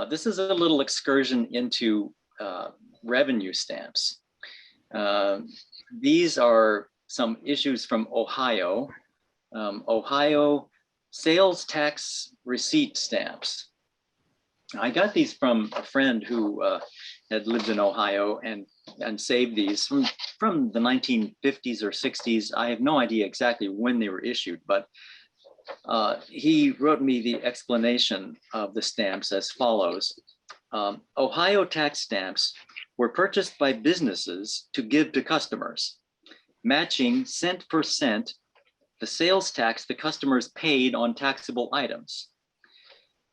This is a little excursion into revenue stamps. These are some issues from Ohio. Ohio sales tax receipt stamps. I got these from a friend who had lived in Ohio and saved these from the 1950s or 60s. I have no idea exactly when they were issued, but he wrote me the explanation of the stamps as follows. Ohio tax stamps were purchased by businesses to give to customers, matching cent per cent the sales tax the customers paid on taxable items.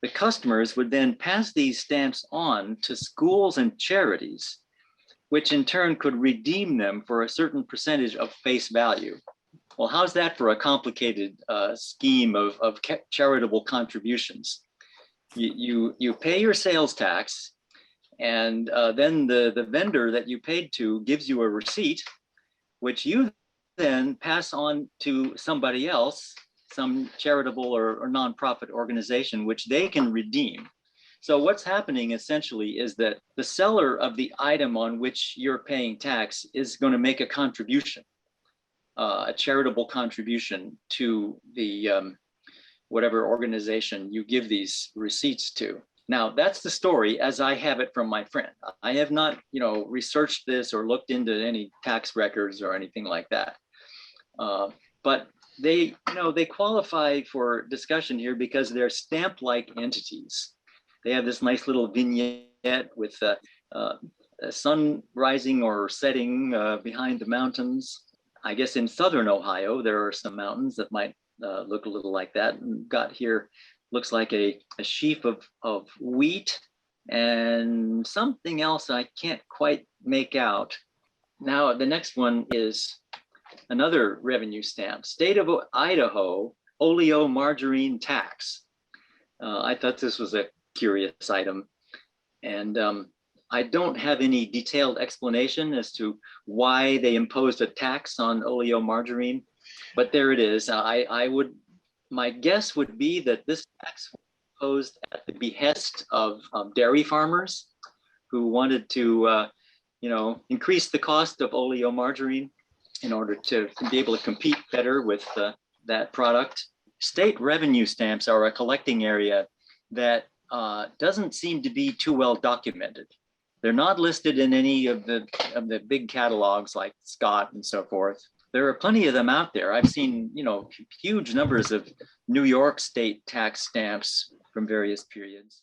The customers would then pass these stamps on to schools and charities, which in turn could redeem them for a certain percentage of face value. Well, how's that for a complicated scheme of charitable contributions? You pay your sales tax, and then the vendor that you paid to gives you a receipt, which you then pass on to somebody else, some charitable or nonprofit organization, which they can redeem. So what's happening essentially is that the seller of the item on which you're paying tax is going to make a contribution, a charitable contribution to the whatever organization you give these receipts to. Now, that's the story as I have it from my friend. I have not, researched this or looked into any tax records or anything like that. But they qualify for discussion here because they're stamp-like entities. They have this nice little vignette with a sun rising or setting behind the mountains. I guess in southern Ohio, there are some mountains that might look a little like that. And got here, looks like a sheaf of wheat and something else I can't quite make out. Now, the next one is another revenue stamp, State of Idaho oleomargarine tax. I thought this was a curious item, and I don't have any detailed explanation as to why they imposed a tax on oleomargarine, but there it is. My guess would be that this tax was imposed at the behest of dairy farmers who wanted to, increase the cost of oleomargarine in order to be able to compete better with that product. State revenue stamps are a collecting area that doesn't seem to be too well documented. They're not listed in any of the big catalogs like Scott and so forth. There are plenty of them out there. I've seen, huge numbers of New York state tax stamps from various periods.